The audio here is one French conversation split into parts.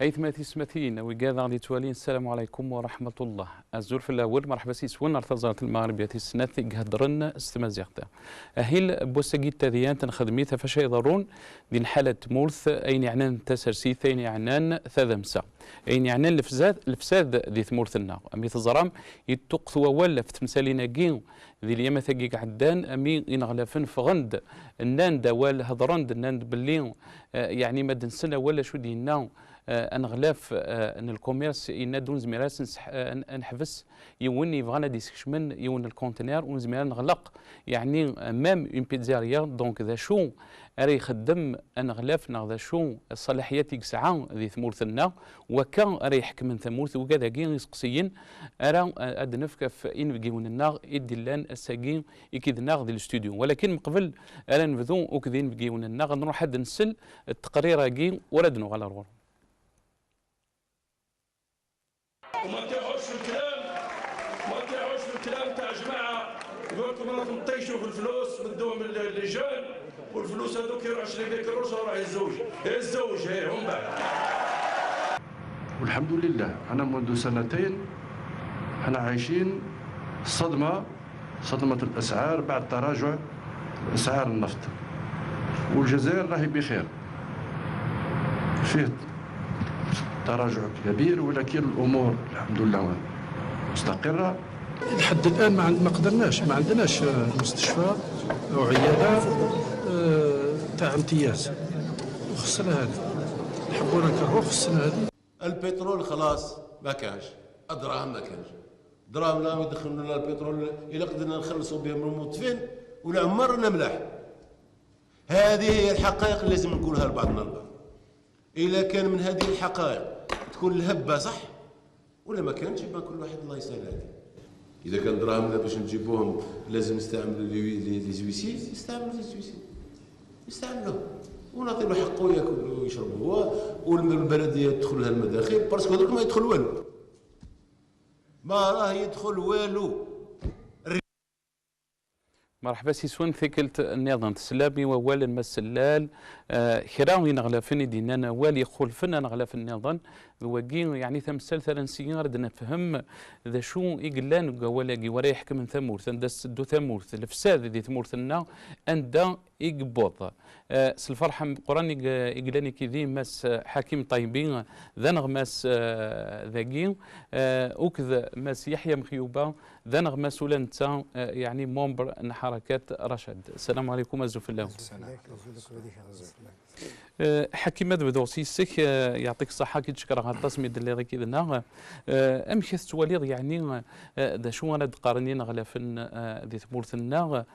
أيثماتي سماتين وقاذا غادي توالين السلام عليكم ورحمة الله. الزور في الأول مرحبا سيسون ارتزات المغربية السنات هدرن استمازيغتا. أهيل بوساقيت تذيان تنخدميتها فشا يضرون دين حالة مورث أين يعنان تسرسيث أين يعنان ثذمسا أين يعنان الفساد ذي ثمورثنا أمي تزرام يتقثوا ولا في تمثالينا قيو ذي اليوم ثقيق عدان أمي ينغلفن فغند النان دوال هضرند النان بليو يعني مدن سنة ولا شو دينا انغلاف ان الكوميرس ينادون زميراس نحبس يوني بغانا ديسكشمن يون الكونتينر ونزميرا نغلق يعني مام اون بيتزاريا دونك ذا شو اري يخدم انغلاف ذا شو الصلاحيات يسعى ذي ثمورثنا وكان اري يحكم من ثمورث وكذا كين يسقسيين ارى ادنفك في ان بيجيون النار يدلان الساقين يكيدنا ذي الاستوديو ولكن قبل ارى نبذو وكذين بيجيون النار نروح حد نسل التقرير كين وردنو على الغرب. وما تقعدش في الكلام تاع جماعه يقولكم راكم طيشوا في الفلوس من دوم اللجان والفلوس هذوك يروح يشري لك الروس وراح يتزوج هي هم بعد. والحمد لله انا منذ سنتين احنا عايشين صدمه الاسعار بعد تراجع اسعار النفط والجزائر راهي بخير فيه تراجع كبير ولكن الامور الحمد لله مستقره. لحد الان ما عندناش مستشفى او عياده تاع امتياز وخصنا هذه نحبوا نكرهوا خصنا هذه. البترول خلاص ما كانش، الدراهم ما كانش، دراهم لا يدخلوا لنا البترول الا قدرنا نخلصوا بهم الموظفين ولا عمرنا ملاح. هذه هي الحقائق اللي لازم نقولها لبعضنا البعض. إذا كان من هذه الحقائق تكون الهبة صح ولا ما كانش يبقى كل واحد الله يسهل عليه. إذا كان دراهمنا باش نجيبوهم لازم نستعملوا لي زويسي يستعملوه ونعطي له حقه ياكل ويشرب هو والبلدية تدخل لها المداخل باسكو هذوك ما يدخل والو. ما راه يدخل والو. مرحبا سيسون ثكلت النظام السلامي ووال المسلال خراوي نغلفني دينا والي خلفنا نغلف النظام وقين يعني تمثل ثلاث سيار نفهم ذا شو يقلان ولا ورا يحكم من ثمورث ندس دو ثمورث الفساد ذي ثمورثنا اندا يقبض الفرحه قراني يقلاني كذي ماس حكيم طيبين ذا نغماس ذاقين وكذا ماس يحيى مخيوبه ذا نغماس ولا انت يعني مومبر حركات رشد. السلام عليكم ازوف الله. حكيم ماذا بدوسي سك يعطيك الصحه كي تشكر على التصميم اللي غير كذا امشي تواليض يعني ذا شو انا قارنين غلافن ذي ثمورثنا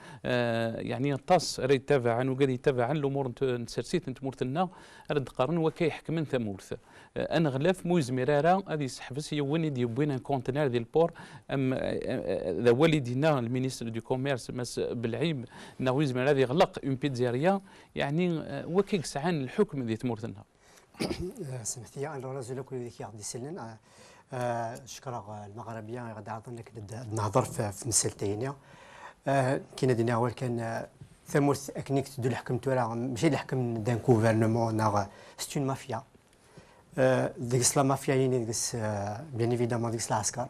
يعني طاس راه يتابع عنه وقال يتابع عن الامور نسرسيت ثمورثنا راه قارن وكي يحكم ثمورث انا غلاف موز مراره هذه يسحبس يوني ديبوين كونتينر ديال البور ام ذا والدينا المينيستر دو كوميرس مس بالعيب ناويز من هذه غلق اون بيتزاريا يعني وكي سعان الحكم ديال ثمورثنا. سمحتي انا رجل كل ذيك يعطي سلن شكرا المغربيه غادي عطون لك نهضر في مسالتين كاين دينا اول كان ثمورث اكنيك تدو الحكم تورا ماشي الحكم دان كوفرنمون ناغ سي اون مافيا ديك لا مافيا يعني ديك بيان ايفيدامون ديك العسكر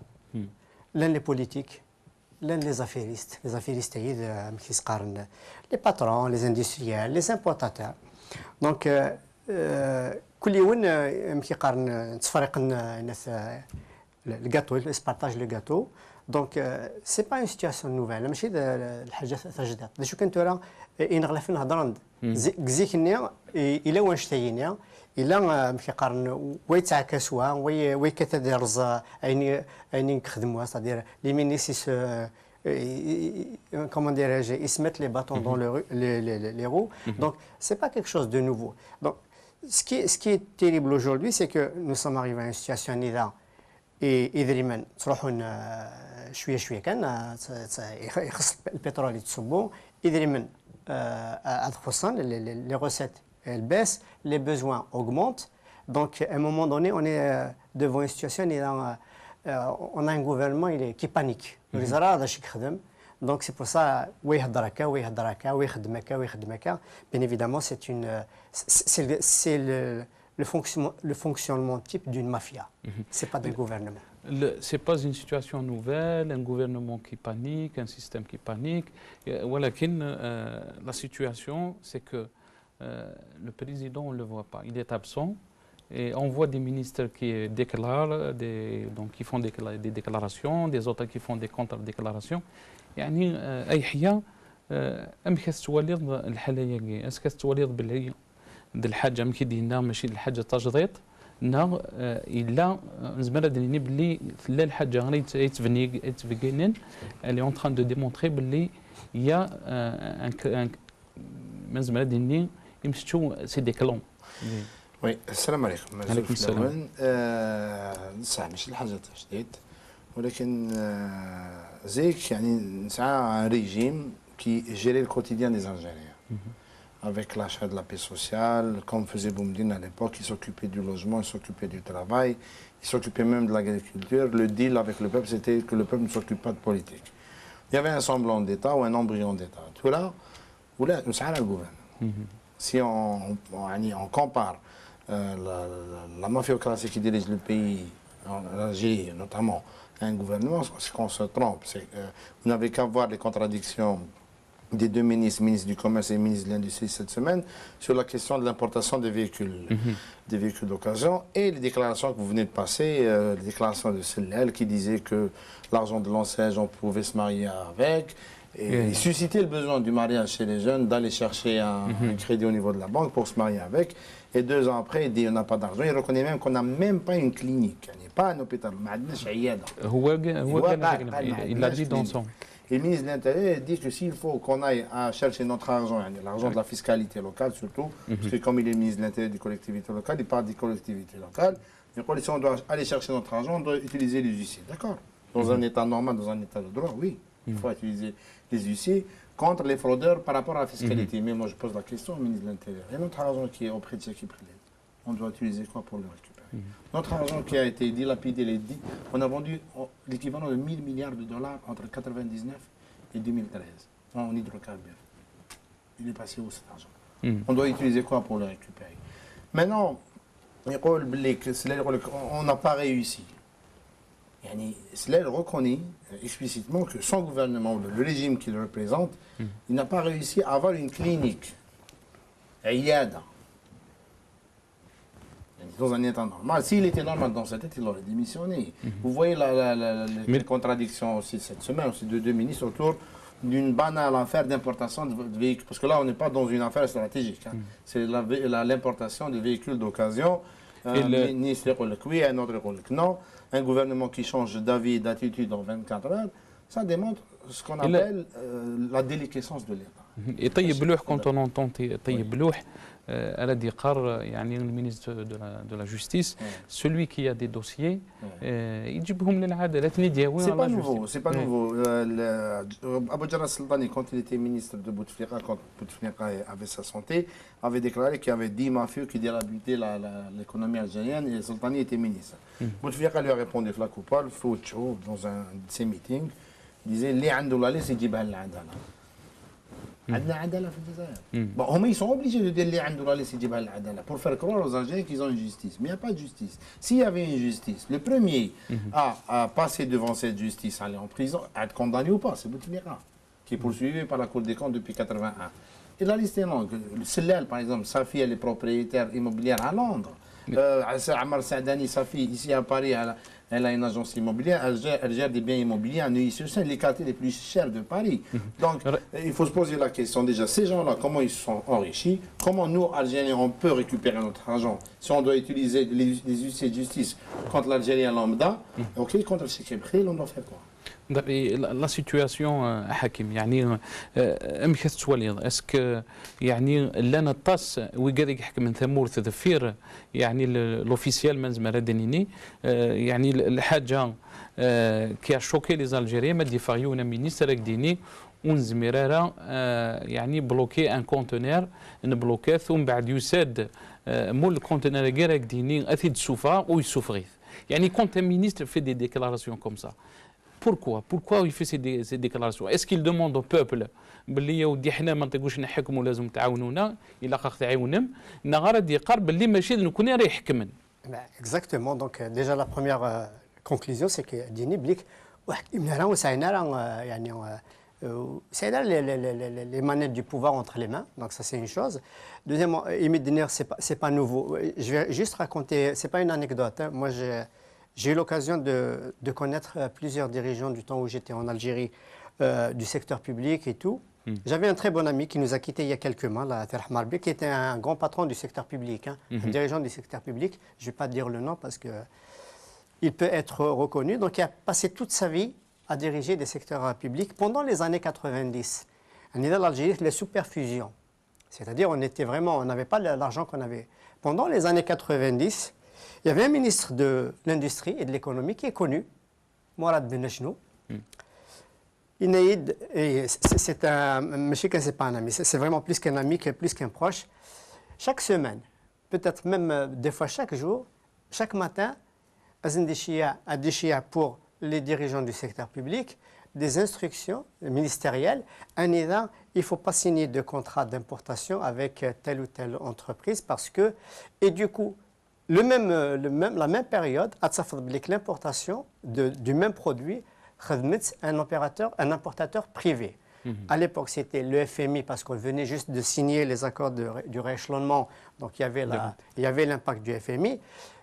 لان لي بوليتيك لان لي زافيريست هي كيس قارن لي باترون لي اندستريال لي امبورتاتور دونك كل يوم كيقارن تفريق الناس الكاتو يسبارطاج لو كاتو دونك سي با اون سيتياسيون نوفيل ماشي الحاجه تجدد شو كنت راه ينغلف نهضرند كزيكني الى وانشتينيا الى كيقارن ويتعكسوا ويكتدرز عيني نخدموها صدير لي مينيسيس comment dirais-je, ils se mettent les bâtons dans les roues. Donc, ce n'est pas quelque chose de nouveau. Donc, ce qui est terrible aujourd'hui, c'est que nous sommes arrivés à une situation là et إذا تروحون شوية كان يخص البترول يتصبوا إذا من les recettes elles baissent, les besoins augmentent. Donc, à un moment donné, on est devant une situation on a un gouvernement qui panique. Donc c'est pour ça bien évidemment c'est le fonctionnement type d'une mafia. Ce n'est pas d'un gouvernement. Ce n'est pas une situation nouvelle, un gouvernement qui panique, un système qui panique. La situation, c'est que le président, on ne le voit pas. Il est absent. Et on voit des ministres qui déclarent, donc qui font des déclarations, des autres qui font des contre-déclarations. يعني أي حياة أمكث توليض الحالية أسكث توليض بالعي د الحاجة مكيدينا ماشي الحاجة تجديد نا إلا نزمر دنيني باللي لا الحاجة غير يتفقينين اللي اون تران دو ديمونطري باللي يا من زمر دنيني يمشيو سي دي كلون. وي السلام عليكم. عليكم السلام. صح ماشي الحاجة تجديد ولكن زيك يعني نسعى ريجيم qui gérait le quotidien des Algériens. Avec l'achat de la paix sociale, comme faisait Boumdine à l'époque, il s'occupait du logement, il s'occupait du travail, il s'occupait même de l'agriculture. Le deal avec le peuple, c'était que le peuple ne s'occupe pas de politique. Il y avait un semblant d'État ou un embryon d'État. Tout là, nous sommes le gouvernement. Si on compare la mafiocratie qui dirige le pays, en Algérie notamment, à un gouvernement, c'est qu'on se trompe. Vous n'avez qu'à voir les contradictions des deux ministres, ministre du Commerce et ministre de l'Industrie cette semaine, sur la question de l'importation des véhicules d'occasion et les déclarations que vous venez de passer, les déclarations de Sellel qui disait que l'argent de l'ancêtre, on pouvait se marier avec, et susciter le besoin du mariage chez les jeunes, d'aller chercher un crédit au niveau de la banque pour se marier avec. Et 2 ans après, il dit on n'a pas d'argent. Il reconnaît même qu'on n'a même pas une clinique, pas un hôpital. Il l'a dit dans son... Et le ministre de l'Intérieur dit que s'il faut qu'on aille à chercher notre argent, l'argent de la fiscalité locale surtout, parce que comme il est ministre de l'Intérieur des collectivités locales, il parle des collectivités locales, mais si on doit aller chercher notre argent, on doit utiliser les huissiers. D'accord. Dans un État normal, dans un État de droit, oui, il faut utiliser les huissiers contre les fraudeurs par rapport à la fiscalité. Mais moi, je pose la question au ministre de l'Intérieur. Et notre argent qui est auprès de ceux qui prélèvent, on doit utiliser quoi pour le récupérer? Notre argent qui a été dilapidé, on a vendu l'équivalent de 1000 milliards de dollars entre 1999 et 2013 en hydrocarbures. Il est passé où cet argent? On doit utiliser quoi pour le récupérer? Maintenant, on n'a pas réussi. Cela reconnaît explicitement que son gouvernement, le régime qu'il représente, il n'a pas réussi à avoir une clinique. Dans un état normal. S'il était normal dans sa tête, il aurait démissionné. Vous voyez les contradictions aussi cette semaine, aussi de deux ministres autour d'une banale affaire d'importation de véhicules. Parce que là, on n'est pas dans une affaire stratégique. C'est l'importation de véhicules d'occasion. Un ministre dit oui, un autre dit non. Un gouvernement qui change d'avis et d'attitude en 24 heures, ça démontre ce qu'on appelle la déliquescence de l'État. Et طيب بلوح quand on entend طيب بلوح الذي قرر يعني المينيستر de la justice, celui qui a des dossiers يجيبهم للعدالة يديوهم C'est على pas la nouveau, justice. c'est pas nouveau. Abou Jarrah Sultani, quand il était ministre de Bouteflika, quand Bouteflika avait sa santé, avait déclaré qu'il y avait 10 mafieux qui dilapidaient l'économie algérienne et Sultani était ministre. Bouteflika lui a répondu Flacoupal, Foucho, dans un de ses meetings, disait les Andoulali, c'est Djibal l'Adala. Bon, ils sont obligés de dire pour faire croire aux Algériens qu'ils ont une justice. Mais il n'y a pas de justice. S'il y avait une justice, le premier à passer devant cette justice, aller en prison, à être condamné ou pas, c'est Bouteflika, qui est poursuivi par la Cour des comptes depuis 1981. Et la liste est longue. Sellel, par exemple, sa fille, elle est propriétaire immobilière à Londres. Ammar Saadani, sa fille, ici à Paris, elle a une agence immobilière, elle gère des biens immobiliers à Neuilly-sur-Seine, les quartiers les plus chers de Paris. Donc, il faut se poser la question déjà, ces gens-là, comment ils se sont enrichis? Comment nous, Algériens, on peut récupérer notre argent si on doit utiliser les huissiers de justice contre l'Algérien lambda? Ok, contre le Cheikh Ebrahim, on doit faire quoi? لا سيتواسيون حكيم يعني امكث توليض اسك يعني لنا الطاس ويقدر يحكم من ثمور تذفير يعني لوفيسيال من زمان دنيني يعني الحاجه كي شوكي لي زالجيريا ما ديفايونا مينيستر ديني ونزميرارا يعني بلوكي ان كونتينر نبلوكاه ثم بعد يساد مول الكونتينر غير ديني اثيد سوفا ويسوفغيث يعني كونت مينيستر في دي ديكلاراسيون كوم سا Pourquoi il fait ces déclarations? Est-ce qu'il demande au peuple باللي يا ودي حنا ما نطيقوش نحكموا لازم تعاونونا الا قاق تعاونم نغرد يقر باللي ماشي نكون راه يحكمن. Exactement. Donc déjà la première conclusion c'est que ديني بليك واحد يمنا وسعينا يعني سعينا les manettes du pouvoir entre les mains. Donc ça c'est une chose. Deuxièmement, Émile Diner c'est pas nouveau. Je vais juste raconter, c'est pas une anecdote. Hein. Moi j'ai eu l'occasion de connaître plusieurs dirigeants du temps où j'étais en Algérie du secteur public et tout. J'avais un très bon ami qui nous a quittés il y a quelques mois, qui était un grand patron du secteur public, hein, un dirigeant du secteur public. Je ne vais pas dire le nom parce qu'il peut être reconnu. Donc il a passé toute sa vie à diriger des secteurs publics pendant les années 90. En Algérie, les superfusions. C'est-à-dire on n'avait pas l'argent qu'on avait. Pendant les années 90, il y avait un ministre de l'Industrie et de l'Économie qui est connu, Mourad Benachnou. Inaïd, c'est pas un ami, c'est vraiment plus qu'un ami, plus qu'un proche. Chaque semaine, peut-être même des fois chaque jour, chaque matin, a déchiré pour les dirigeants du secteur public des instructions ministérielles. Il ne faut pas signer de contrat d'importation avec telle ou telle entreprise parce que, et du coup, la même période, l'importation du même produit, un importateur privé. À l'époque, c'était le FMI parce qu'on venait juste de signer les accords du rééchelonnement. Donc, il y avait l'impact du FMI.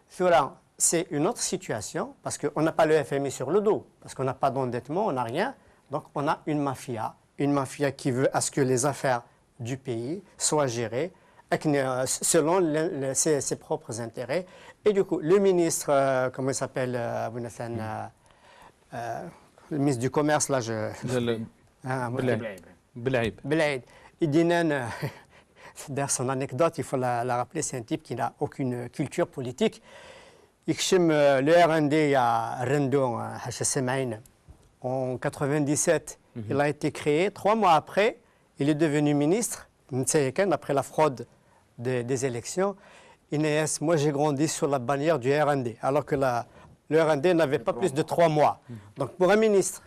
Cela, c'est une autre situation parce qu'on n'a pas le FMI sur le dos, parce qu'on n'a pas d'endettement, on n'a rien. Donc, on a une mafia qui veut à ce que les affaires du pays soient gérées selon ses propres intérêts. Et du coup, le ministre, comment il s'appelle, le ministre du Commerce, là, Belaïd. Il dit, d'ailleurs, son anecdote, il faut la rappeler, c'est un type qui n'a aucune culture politique. Il le RND à Rendon, en 97, il a été créé. 3 mois après, il est devenu ministre, après la fraude des élections. Moi, j'ai grandi sur la bannière du RND, alors que le RND n'avait pas plus de 3 mois. Donc pour un ministre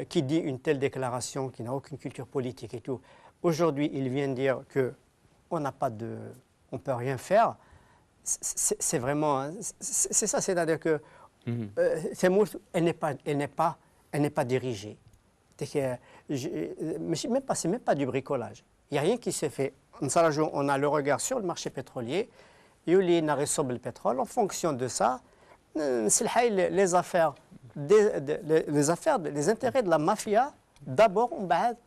qui dit une telle déclaration, qui n'a aucune culture politique et tout, aujourd'hui il vient dire qu'on n'a pas on peut rien faire. C'est vraiment, c'est ça, c'est-à-dire que elle n'est pas dirigée. C'est même pas du bricolage. Il n'y a rien qui se fait. On a le regard sur le marché pétrolier, et on a le pétrole. En fonction de ça, les affaires, les intérêts de la mafia, d'abord,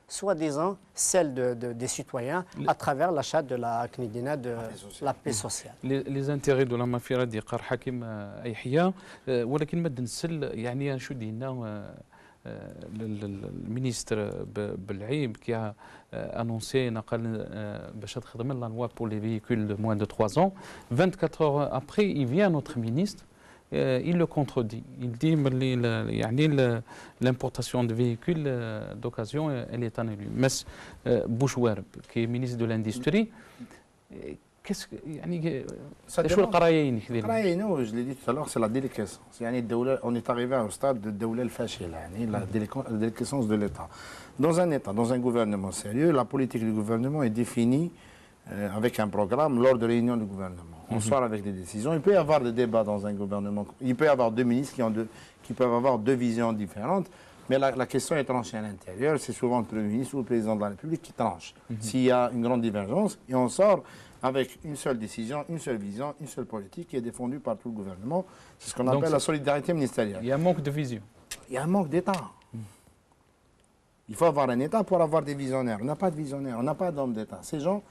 soi-disant, celles des citoyens à travers l'achat de la paix sociale. Les intérêts de la mafia, dit Hakim Ayhia, ولكن ما نسل يعني شو دينا le Belhaïb qui a annoncé la loi pour les véhicules de moins de 3 ans. 24 heures après, il vient notre ministre, il le contredit. Il dit que l'importation de véhicules d'occasion, elle est annulée. Mais Bouchouarb, qui est ministre de l'Industrie, qu'est-ce que je l'ai dit tout à l'heure, c'est la déliquescence. On est arrivé au stade de la déliquescence de l'État. Dans un État, dans un gouvernement sérieux, la politique du gouvernement est définie avec un programme lors de réunions du gouvernement. On sort avec des décisions. Il peut y avoir des débats dans un gouvernement. Il peut y avoir 2 ministres qui peuvent avoir 2 visions différentes. Mais la question est tranchée à l'intérieur. C'est souvent le Premier ministre ou le Président de la République qui tranche. S'il y a une grande divergence, et on sort avec une seule décision, une seule vision, une seule politique qui est défendue par tout le gouvernement. C'est ce qu'on appelle la solidarité ministérielle. Il y a un manque de vision. Il y a un manque d'État. Il faut avoir un État pour avoir des visionnaires. On n'a pas de visionnaires, on n'a pas d'hommes d'État. Ces gens,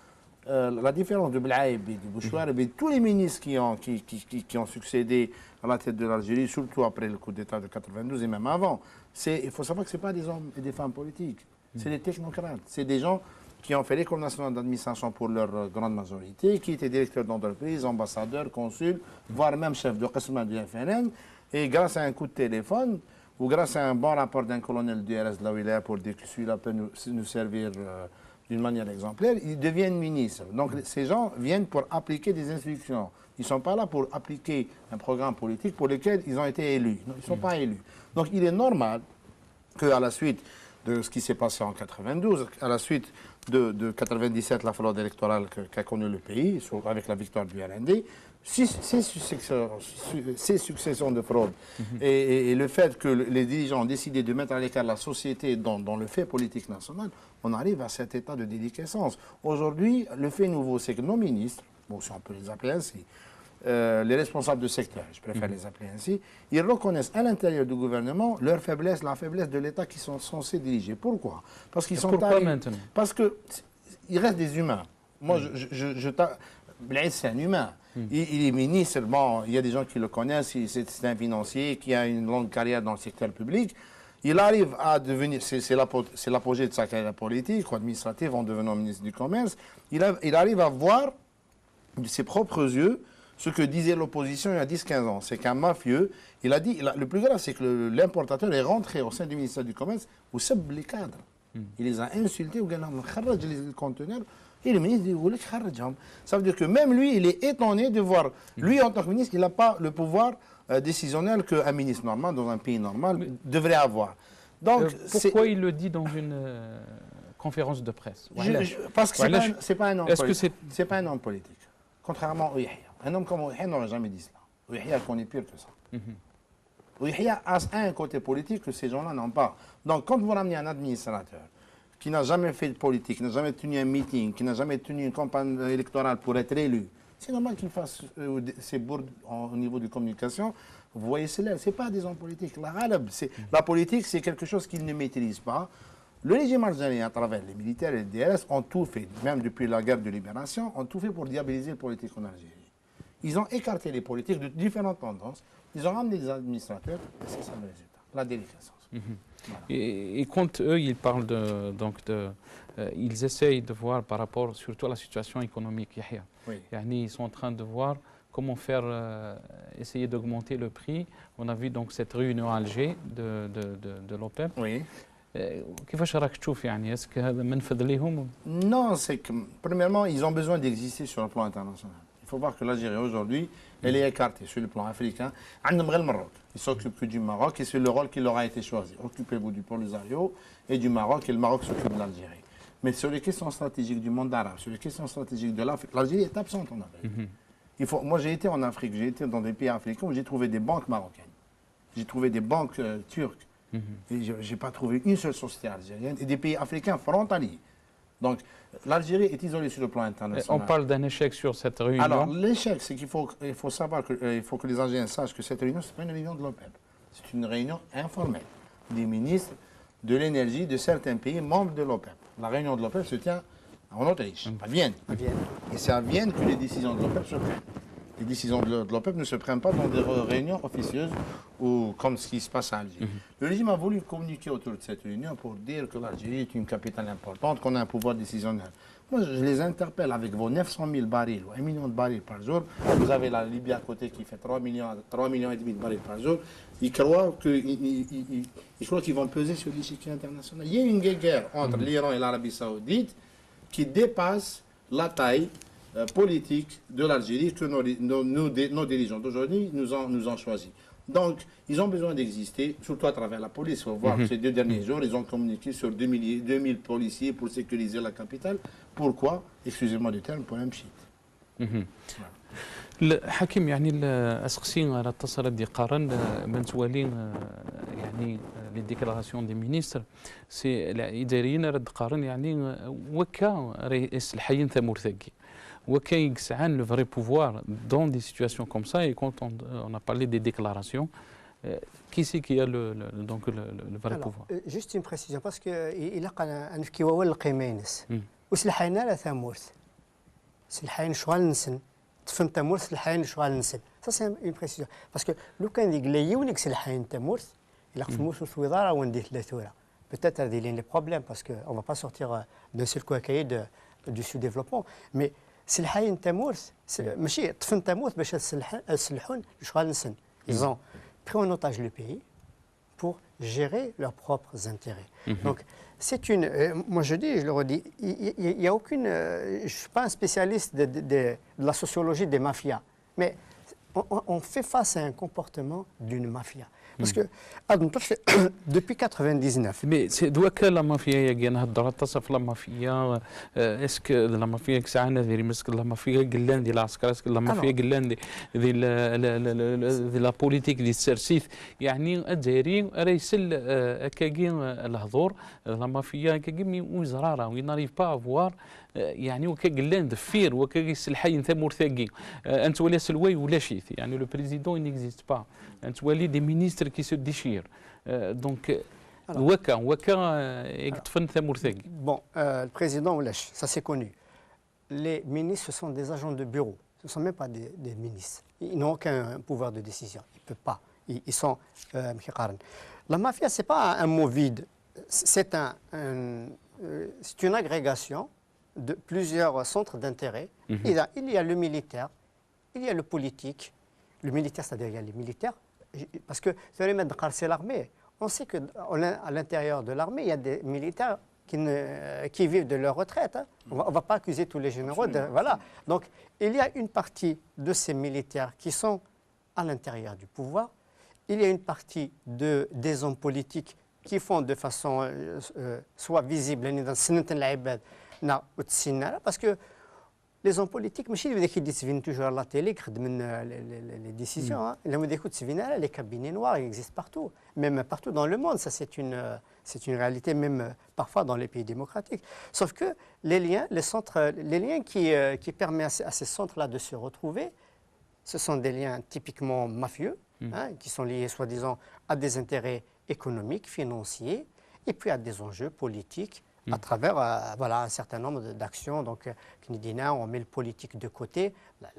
la différence de Belhaïb et de Bouchouarb et de tous les ministres qui ont succédé à la tête de l'Algérie, surtout après le coup d'État de 92 et même avant, il faut savoir que ce n'est pas des hommes et des femmes politiques. C'est des technocrates. C'est des gens qui ont fait l'École nationale d'administration pour leur grande majorité, qui étaient directeurs d'entreprise, ambassadeurs, consuls, voire même chefs de Qasma du FNN. Et grâce à un coup de téléphone, ou grâce à un bon rapport d'un colonel du RS de la Wilaya pour dire que celui-là peut nous servir d'une manière exemplaire, ils deviennent ministres. Donc ces gens viennent pour appliquer des instructions Ils ne sont pas là pour appliquer un programme politique pour lequel ils ont été élus. Non, ils ne sont pas élus. Donc il est normal qu'à la suite de ce qui s'est passé en 92, à la suite de 97, la fraude électorale qu'a connue le pays, avec la victoire du RND, ces successions de fraude et le fait que les dirigeants ont décidé de mettre à l'écart la société dans le fait politique national, on arrive à cet état de déliquescence. Aujourd'hui, le fait nouveau, c'est que nos ministres, bon, si on peut les appeler ainsi, les responsables de secteur, je préfère les appeler ainsi, ils reconnaissent à l'intérieur du gouvernement leur faiblesse, la faiblesse de l'État qu'ils sont censés diriger. Pourquoi? Parce qu'ils sont Pourquoi maintenant? Parce qu'ils restent des humains. Moi, Blaise, c'est un humain. Il est ministre, bon, il y a des gens qui le connaissent, c'est un financier qui a une longue carrière dans le secteur public. Il arrive à devenir, c'est l'apogée de sa carrière politique ou administrative en devenant ministre du Commerce, il arrive à voir de ses propres yeux ce que disait l'opposition il y a 10-15 ans. C'est qu'un mafieux, il a dit, le plus grave, c'est que l'importateur est rentré au sein du ministère du Commerce où seb les cadres. Il les a insultés, ou les conteneurs. Et le ministre dit, ça veut dire que même lui, il est étonné de voir, lui en tant que ministre, il n'a pas le pouvoir décisionnel qu'un ministre normal, dans un pays normal, devrait avoir. Donc, pourquoi il le dit dans une conférence de presse? Parce que ce n'est pas un homme politique. C'est pas un homme politique. Contrairement à Yahya. Un homme comme Yahya n'aurait jamais dit cela. Yahya connaît pire que ça. Yahya a un côté politique que ces gens-là n'ont pas. Donc, quand vous ramenez un administrateur qui n'a jamais fait de politique, qui n'a jamais tenu un meeting, qui n'a jamais tenu une campagne électorale pour être élu, c'est normal qu'il fasse ses bourdes au niveau de communication. Vous voyez, ce n'est pas des hommes politiques. La politique, c'est quelque chose qu'ils ne maîtrisent pas. Le régime algérien, à travers les militaires et les DRS, ont tout fait, même depuis la guerre de libération, ont tout fait pour diaboliser le politique en Algérie. Ils ont écarté les politiques de différentes tendances, ils ont ramené des administrateurs, et c'est ça le résultat, la déliquescence. Voilà. Et quand eux, ils parlent ils essayent de voir par rapport surtout à la situation économique, Yahya. Oui. Ils sont en train de voir comment faire, essayer d'augmenter le prix. On a vu donc cette réunion à Alger de l'OPEP. Oui. كيفاش راك تشوف اسك هذا منفذ ليهم؟ Non, c'est que premièrement, ils ont besoin d'exister sur le plan international. Il faut voir que l'Algérie aujourd'hui, elle est écartée sur le plan africain. عندهم غير Maroc. Ils s'occupent que du Maroc et c'est le rôle qui leur a été choisi. Occupez-vous du Polisario et du Maroc et le Maroc s'occupe de l'Algérie. Mais sur les questions stratégiques du monde arabe, sur les questions stratégiques de l'Afrique, l'Algérie est absente en Afrique. Moi, j'ai été en Afrique, j'ai été dans des pays africains où j'ai trouvé des banques marocaines. J'ai trouvé des banques turques. Et je n'ai pas trouvé une seule société algérienne et des pays africains frontaliers. Donc l'Algérie est isolée sur le plan international. On parle d'un échec sur cette réunion. Alors l'échec, c'est qu'il faut savoir il faut que les Algériens sachent que cette réunion, ce n'est pas une réunion de l'OPEP. C'est une réunion informelle des ministres de l'énergie de certains pays membres de l'OPEP. La réunion de l'OPEP se tient en Autriche, à Vienne. Et c'est à Vienne que les décisions de l'OPEP se prennent. Les décisions de l'OPEP ne se prennent pas dans des réunions officieuses ou comme ce qui se passe à Alger. Le régime a voulu communiquer autour de cette réunion pour dire que l'Algérie est une capitale importante, qu'on a un pouvoir décisionnel. Moi, je les interpelle avec vos 900 000 barils ou 1 million de barils par jour. Vous avez la Libye à côté qui fait 3 millions et demi de barils par jour. Ils croient qu'ils vont peser sur l'échiquier international. Il y a une guerre entre l'Iran et l'Arabie Saoudite qui dépasse la taille politique de l'Algérie que nos dirigeants d'aujourd'hui nous ont choisi. Donc, ils ont besoin d'exister, surtout à travers la police. Il faut voir que ces 2 derniers jours, ils ont communiqué sur 2000 policiers pour sécuriser la capitale. Pourquoi? Excusez-moi du terme, pour un pchit. حكيم اسقسي على اتصل دي قارن من توالين لي ديكلاراسيون دي مينيستر سي الاداريين رد قارن وكا رئيس الحيين ثمور ثقي وكا يسعان لو فري بوفوار دون دي سيتواسيون كوم سا اي كونت اون ا بارلي دي ديكلاراسيون qui c'est qui a le vrai pouvoir? Juste une précision parce que il a un في كيوال القيمينس وسلحينا لا ثمورث سلحين شغال نسن تفهم تمورث الحين شغال نسل. Ça c'est une précision parce que لو كان ديك لي يونيك سلحين تمورث إلا خفموس في وزارة وندي ثلاثورة peut-être هذه لين لي بروبليم parce que on va pas sortir d'un seul coup du sous-développement mais سلحين تمورث ماشي تفهم تمورث باش يسلحون شغال نسن. Ils ont pris en otage le pays pour gérer leurs propres intérêts. Donc, c'est une... moi, je dis, je le redis, il n'y a aucune... je ne suis pas un spécialiste de la sociologie des mafias, Mais on fait face à un comportement d'une mafia. Parce que depuis 99. Mais c'est d'où que la mafia يجي نهضر تصف la mafia est-ce que la mafia كسعنا ذي مسك la mafia قلان دي العسكر est-ce que la mafia قلان دي la politique دي السرسيث يعني الجزائري ريسل كاجي الهضور la mafia كاجي وزراره وي ناريف با افوار يعني وكاقلان دفير وكاقيس الحي انت مرتقي انت ولا سلوي ولا شيء يعني لو بريزيدون نيكزيست با انت ولي دي مينيستر كي سو ديشير دونك وكا يكتفن ثا مرتقي. Bon, le président Oulech, ça c'est connu. Les ministres, ce sont des agents de bureau. Ce ne sont même pas des ministres. Ils n'ont aucun pouvoir de décision. Ils ne peuvent pas. Ils sont... La mafia, ce n'est pas un mot vide. C'est une agrégation de plusieurs centres d'intérêt. Il y a le militaire, il y a le politique. Le militaire, c'est-à-dire il y a les militaires. Parce que c'est l'armée. On sait qu'à l'intérieur de l'armée, il y a des militaires qui vivent de leur retraite. Hein. On ne va pas accuser tous les généraux. Voilà. Donc, il y a une partie de ces militaires qui sont à l'intérieur du pouvoir. Il y a une partie des hommes politiques qui font de façon soit visible, parce que les hommes politiques, ماشي اللي يديسفين toujours à la télé يخدم les décisions. Hein. Les cabinets noirs, ils existent partout, même partout dans le monde. Ça, c'est une réalité, même parfois dans les pays démocratiques. Sauf que les liens qui permettent à ces centres-là de se retrouver, ce sont des liens typiquement mafieux, hein, qui sont liés soi-disant à des intérêts économiques, financiers, et puis à des enjeux politiques à travers voilà, un certain nombre d'actions. Donc, on met le politique de côté.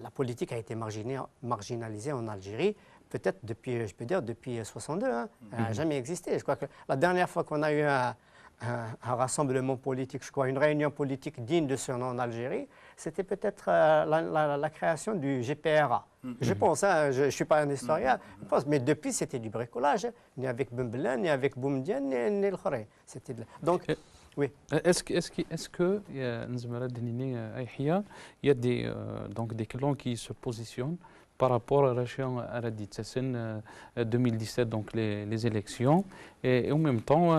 La politique a été marginalisée en Algérie, peut-être depuis, je peux dire, depuis 62. Hein. Elle n'a jamais existé. Je crois que la dernière fois qu'on a eu un rassemblement politique, je crois, une réunion politique digne de ce nom en Algérie, c'était peut-être la création du GPRA. Je pense, hein, je ne suis pas un historien, je pense, mais depuis c'était du bricolage, ni avec Bembelin, ni avec Boumdian, ni le Khoré. Donc, oui. Est-ce que il y a des clans qui se positionnent par rapport à la 2017, donc les élections, et en même temps,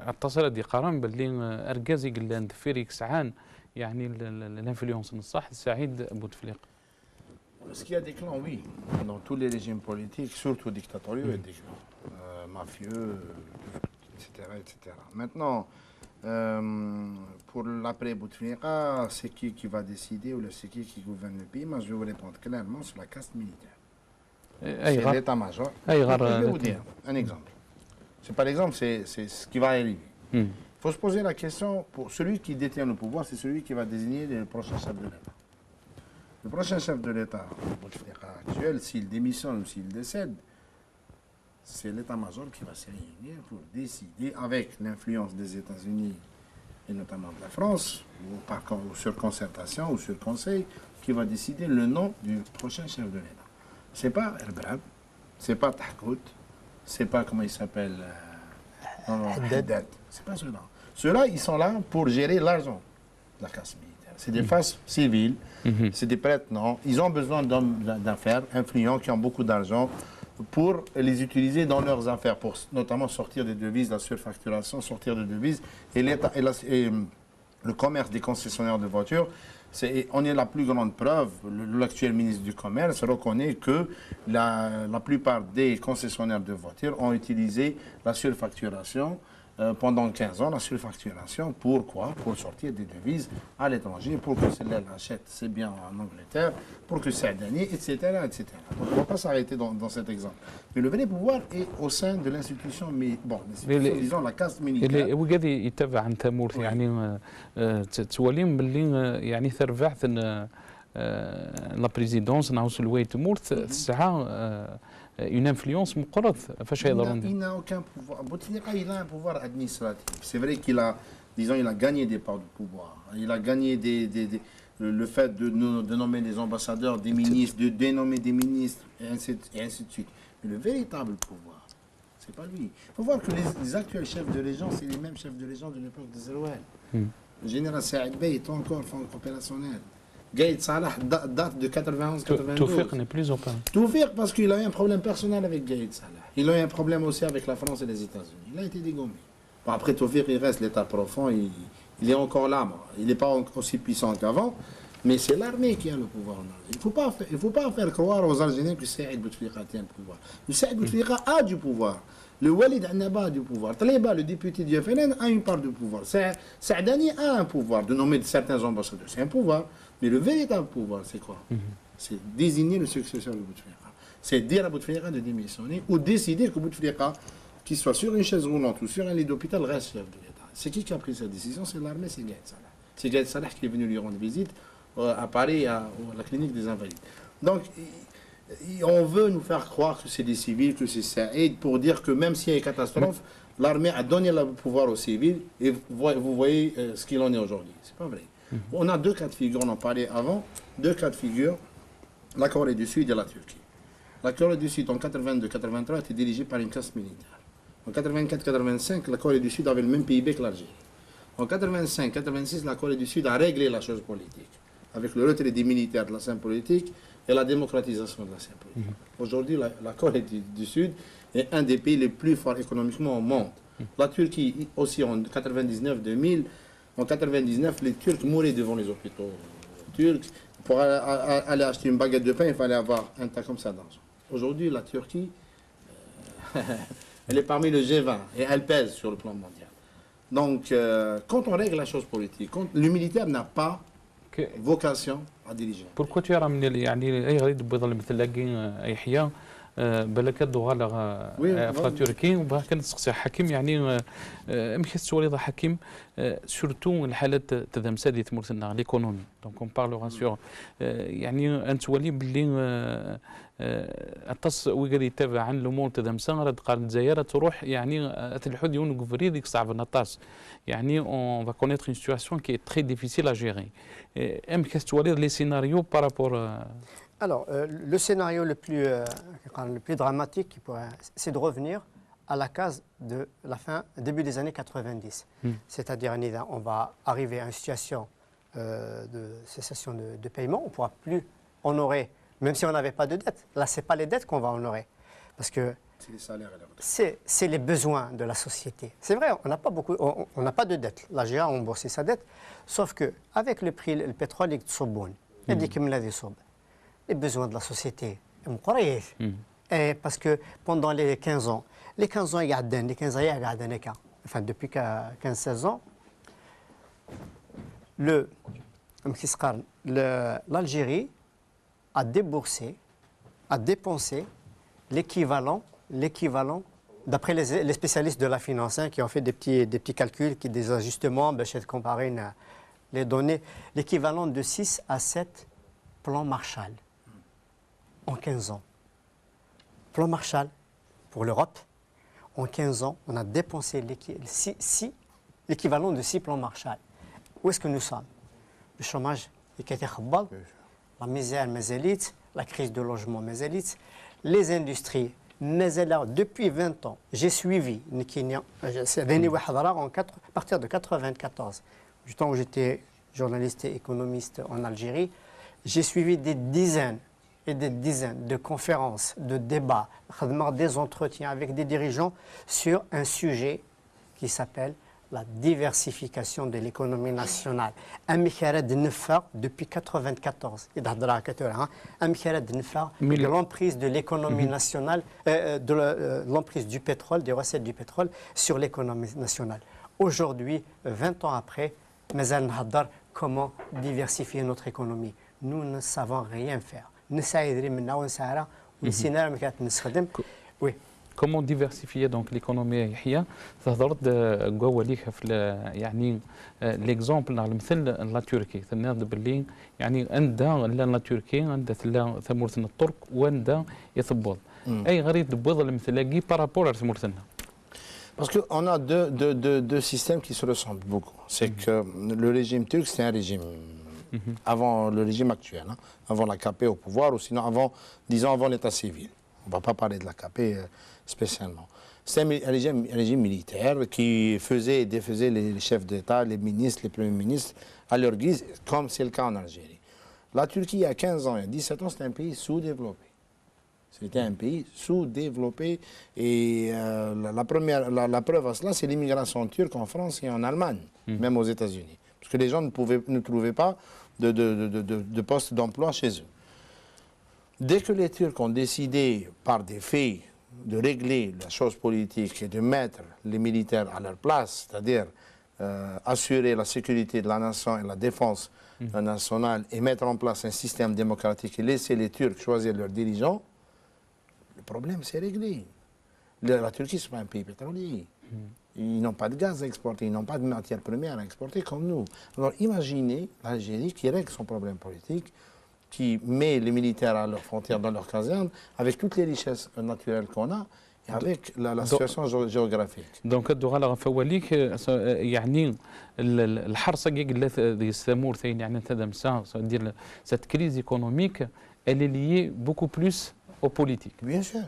اتصل دي قران باللي ارجازي قلان دفيريك سعان يعني الانفلونس الصح سعيد بوتفليقه. Est-ce qu'il y a des clans? Oui. Dans tous les régimes politiques, surtout dictatoriaux, il y a des clans mafieux, etc., etc. Maintenant, pour l'après-Bouteflika, c'est qui va décider ou c'est qui gouverne le pays? Moi, je vais vous répondre clairement sur la caste militaire. C'est l'état-major. Je vais vous dire un exemple. Par exemple, c'est ce qui va arriver. Il faut se poser la question, pour celui qui détient le pouvoir, c'est celui qui va désigner le prochain chef de l'État. Le prochain chef de l'État actuel, s'il démissionne ou s'il décède, c'est l'état-major qui va se réunir pour décider, avec l'influence des États-Unis et notamment de la France, ou sur concertation ou sur conseil, qui va décider le nom du prochain chef de l'État. Ce n'est pas Erbrab, ce n'est pas Tahkout, ce n'est pas, comment il s'appelle, Haddad. Ce n'est pas ceux-là. Ceux-là, ils sont là pour gérer l'argent de la casse militaire. C'est des faces civiles, c'est des prêtres, non. Ils ont besoin d'hommes d'affaires influents qui ont beaucoup d'argent pour les utiliser dans leurs affaires, pour notamment sortir des devises, la surfacturation, sortir des devises, et le commerce des concessionnaires de voitures. On est la plus grande preuve. L'actuel ministre du Commerce reconnaît que la plupart des concessionnaires de voitures ont utilisé la surfacturation pendant 15 ans, la surfacturation. Pourquoi? Pour sortir des devises à l'étranger, pour que celle-là achète ses biens en Angleterre, pour que ça gagne, etc., etc. Donc on ne va pas s'arrêter dans cet exemple. Mais le vrai pouvoir est au sein de l'institution, disons la caste militaire. وقاعد يتبع عن تامور يعني توليم باللي يعني ثرفعت لا بريزيدونس نعوس الويت مورث الساعه une influence مقرض فاش يضرون. Il n'a aucun pouvoir. Bouteflika, il a un pouvoir administratif. C'est vrai qu'il a, disons, il a gagné des parts de pouvoir. Il a gagné le fait de nommer des ambassadeurs, des ministres, de dénommer des ministres, et ainsi de suite. Mais le véritable pouvoir, c'est pas lui. Il faut voir que les actuels chefs de légion, c'est les mêmes chefs de légion de l'époque de Zerouel. Le général Saïd Bey est encore opérationnel. Gaïd Salah date de 91-92. Toufik n'est plus au pain. Toufik parce qu'il a eu un problème personnel avec Gaïd Salah. Il a eu un problème aussi avec la France et les États-Unis. Il a été dégommé. Bon, après Toufik, il reste l'état profond, il est encore là. Il n'est pas aussi puissant qu'avant, mais c'est l'armée qui a le pouvoir en Algérie. Il ne faut pas faire croire aux Algériens que Saïd Bouteflika tient le pouvoir. Le Saïd Bouteflika a du pouvoir. Le Walid Annaba a du pouvoir. Taliba, le député du FLN, a une part de pouvoir. Saadani a un pouvoir de nommer certains ambassadeurs. C'est un pouvoir. Mais le véritable pouvoir, c'est quoi? C'est désigner le successeur de Bouteflika. C'est dire à Bouteflika de démissionner ou décider que Bouteflika, qu'il soit sur une chaise roulante ou sur un lit d'hôpital, reste chef de l'État. C'est qui a pris cette décision? C'est l'armée, c'est Gaïd Salah. C'est Gaïd Salah qui est venu lui rendre visite à Paris, à la clinique des Invalides. Donc, on veut nous faire croire que c'est des civils, que c'est Saïd, pour dire que même s'il y a une catastrophe, l'armée a donné le pouvoir aux civils et vous voyez ce qu'il en est aujourd'hui. C'est pas vrai. On a deux cas de figure, on en parlait avant, deux cas de figure, la Corée du Sud et la Turquie. La Corée du Sud en 82-83 était dirigée par une classe militaire. En 84-85, la Corée du Sud avait le même PIB que l'Algérie. En 85-86, la Corée du Sud a réglé la chose politique, avec le retrait des militaires de la scène politique et la démocratisation de la scène politique. Aujourd'hui, la Corée du Sud est un des pays les plus forts économiquement au monde. La Turquie aussi en 99-2000. En 99, les Turcs mouraient devant les hôpitaux turcs. Pour aller acheter une baguette de pain, il fallait avoir un tas comme ça d'argent. Aujourd'hui, la Turquie, elle est parmi le G20 et elle pèse sur le plan mondial. Donc, quand on règle la chose politique, le militaire n'a pas vocation à diriger. Pourquoi tu as ramené يعني أي غريب بظل مثل لاقين أي حياة بالك الدوغال في تركيا وبها كانت تسقسي حكيم يعني مخي السؤال حكيم سورتو الحالات تذم سادي تمرتنا ليكونومي دونك اون بارلوغا سور يعني انت ولي باللي التص ويقدر يتابع عن الامور تذم سنغرد قال الجزائر تروح يعني الحد يون غفري ديك صعب النطاس يعني اون فا كونيتر اون سيتواسيون كي تري ديفيسيل ا جيري ام كاستوالي لي سيناريو بارابور. Alors, le scénario le plus dramatique, c'est de revenir à la case de la fin, début des années 90. C'est-à-dire, on va arriver à une situation de cessation de paiement. On ne pourra plus honorer, même si on n'avait pas de dette. Là, ce n'est pas les dettes qu'on va honorer. Parce que c'est les besoins de la société. C'est vrai, on n'a pas de dette. La GA a remboursé sa dette. Sauf qu'avec le prix, le pétrole, il est les besoins de la société. Et parce que pendant les 15 ans, il y a enfin depuis 15-16 ans, l'Algérie a dépensé l'équivalent, d'après les spécialistes de la finance qui ont fait des petits calculs, des ajustements, je vais comparer les données, l'équivalent de 6 à 7 plans Marshall. En 15 ans. Plan Marshall pour l'Europe, en 15 ans, on a dépensé l'équivalent de 6 plans Marshall. Où est-ce que nous sommes? Le chômage, la misère, la crise de logement, les industries, depuis 20 ans, j'ai suivi, à partir de 1994, du temps où j'étais journaliste et économiste en Algérie, j'ai suivi des dizaines et des dizaines de conférences, de débats, des entretiens avec des dirigeants sur un sujet qui s'appelle la diversification de l'économie nationale. Un Mikhared Nefar depuis 1994. Un Mikhared Nefar de l'emprise de l'économie nationale, de l'emprise du pétrole, des recettes du pétrole sur l'économie nationale. Aujourd'hui, 20 ans après, comment diversifier notre économie? Nous ne savons rien faire. Comment diversifier donc l'économie يحيى تهضرت قوة ليك في يعني l'exemple مثل لا تركي تناض باللي يعني عندها لا تركي عندها ثمورتنا الترك وعندها يثبض أي غريب تبوض المثلاقي بارابور ثمورتنا. Parce qu'on a deux systèmes qui se ressemblent beaucoup. C'est que le régime turc, c'est un régime avant le régime actuel, hein, avant la KP au pouvoir, ou sinon avant l'état civil. On ne va pas parler de la KP spécialement. C'est un régime militaire qui faisait et défaisait les chefs d'État, les ministres, les premiers ministres à leur guise, comme c'est le cas en Algérie. La Turquie, il y a 15 ans, il y a 17 ans, c'était un pays sous-développé. C'était un pays sous-développé. Et la preuve à cela, c'est l'immigration turque en France et en Allemagne, même aux États-Unis. Parce que les gens ne trouvaient pas de poste d'emploi chez eux. Dès que les Turcs ont décidé, par des faits, de régler la chose politique et de mettre les militaires à leur place, c'est-à-dire assurer la sécurité de la nation et la défense nationale et mettre en place un système démocratique et laisser les Turcs choisir leurs dirigeants, le problème s'est réglé. La Turquie, ce n'est pas un pays pétrolier. Ils n'ont pas de gaz à exporter, ils n'ont pas de matières premières à exporter comme nous. Alors imaginez l'Algérie qui règle son problème politique, qui met les militaires à leurs frontières, dans leurs casernes, avec toutes les richesses naturelles qu'on a, et avec la situation géographique. دونك الدغال غفواليك يعني الحرصه قلت يستمر ثاني يعني تدم ديال cette crise économique elle est liée beaucoup plus aux politiques. Bien sûr.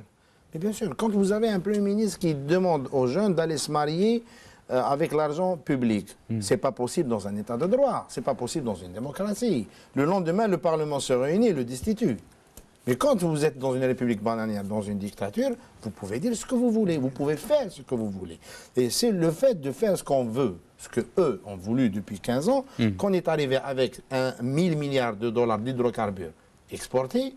Mais bien sûr, quand vous avez un Premier ministre qui demande aux jeunes d'aller se marier avec l'argent public, ce n'est pas possible dans un État de droit, ce n'est pas possible dans une démocratie. Le lendemain, le Parlement se réunit et le destitue. Mais quand vous êtes dans une république bananière, dans une dictature, vous pouvez dire ce que vous voulez, vous pouvez faire ce que vous voulez. Et c'est le fait de faire ce qu'on veut, ce qu'eux ont voulu depuis 15 ans, qu'on est arrivé avec 1000 milliards de dollars d'hydrocarbures exportés.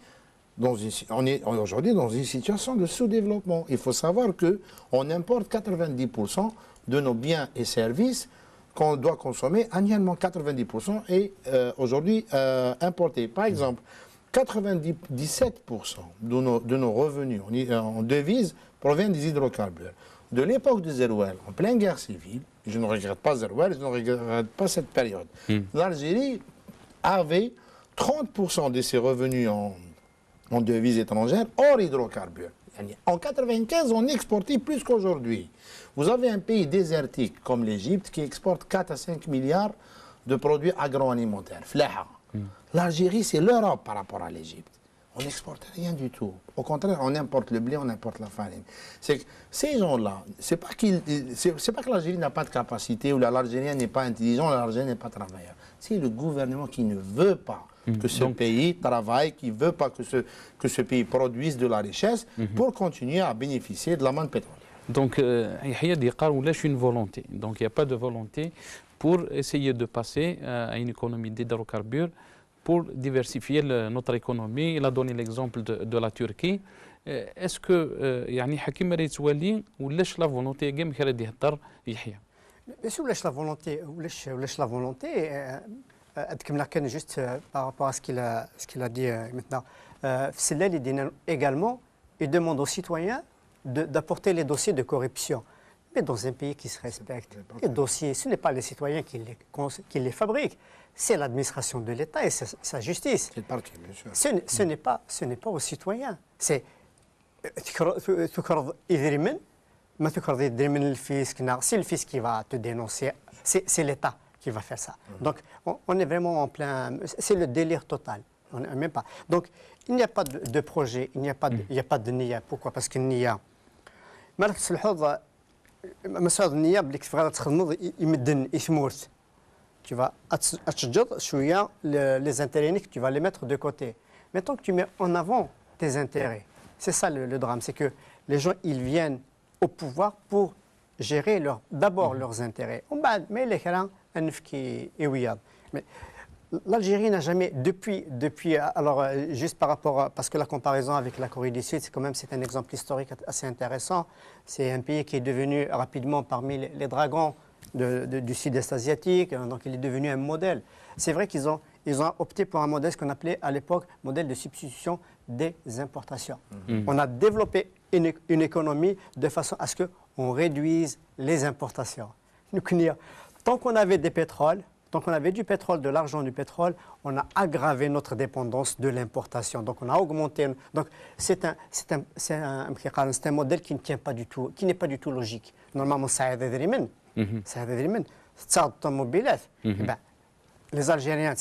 On est aujourd'hui dans une situation de sous-développement. Il faut savoir qu'on importe 90% de nos biens et services qu'on doit consommer annuellement. 90% est aujourd'hui importé. Par exemple, 97% de nos revenus en devises proviennent des hydrocarbures. De l'époque de Zerouel, en pleine guerre civile, je ne regrette pas Zerouel, je ne regrette pas cette période, l'Algérie avait 30% de ses revenus en devises étrangères hors hydrocarbures. En 1995, on exportait plus qu'aujourd'hui. Vous avez un pays désertique comme l'Égypte qui exporte 4 à 5 milliards de produits agroalimentaires. Flaha. L'Algérie, c'est l'Europe par rapport à l'Égypte. On n'exporte rien du tout. Au contraire, on importe le blé, on importe la farine. C'est que ces gens-là, c'est pas que l'Algérie n'a pas de capacité ou l'Algérien n'est pas intelligent, l'Algérien n'est pas travailleur. C'est le gouvernement qui ne veut pas que ce pays travaille, qui ne veut pas que ce pays produise de la richesse pour continuer à bénéficier de la manne pétrolière. Donc, il y a une volonté. Donc, il n'y a pas de volonté pour essayer de passer à une économie d'hydrocarbures pour diversifier notre économie. Il a donné l'exemple de la Turquie. Est-ce que يعني حكيم راه يتولي ولاش لا فولونتي كاع مكرا يهضر يحيى؟ Bien sûr, ولاش la volonté كما كان juste par rapport à ce qu'il a dit maintenant. C'est là également, il demande aux citoyens d'apporter les dossiers de corruption. Mais dans un pays qui se respecte, les dossiers, ce n'est pas les citoyens qui les fabriquent, c'est l'administration de l'État et sa justice. C'est le parquet, bien sûr. Ce n'est pas aux citoyens. C'est c'est le fisc qui va te dénoncer, c'est l'État qui va faire ça. Donc on est vraiment en plein, c'est le délire total. On n'est même pas. Donc il n'y a pas de projet, il n'y a pas de NIA. Pourquoi? Parce qu'il n'y a مسألة النية بلي كيف غادي تخدموا يمدن يثمورت. Tu vas atchjad شوية les intérêts que tu vas les mettre de côté. Mais tant que tu mets en avant tes intérêts, c'est ça le drame, c'est que les gens ils viennent au pouvoir pour gérer d'abord leurs intérêts. Mais les gens mais l'Algérie n'a jamais, depuis, alors juste par rapport, parce que la comparaison avec la Corée du Sud, c'est un exemple historique assez intéressant. C'est un pays qui est devenu rapidement parmi les dragons du sud-est asiatique, donc il est devenu un modèle. C'est vrai qu'ils ont opté pour un modèle, ce qu'on appelait à l'époque modèle de substitution des importations. On a développé une économie de façon à ce qu'on réduise les importations. Tant qu'on avait des pétroles, tant qu'on avait du pétrole, de l'argent du pétrole, on a aggravé notre dépendance de l'importation. Donc on a augmenté. Donc c'est un modèle qui ne tient pas du tout, qui n'est pas du tout logique. Normalement, ça aide les Algériens,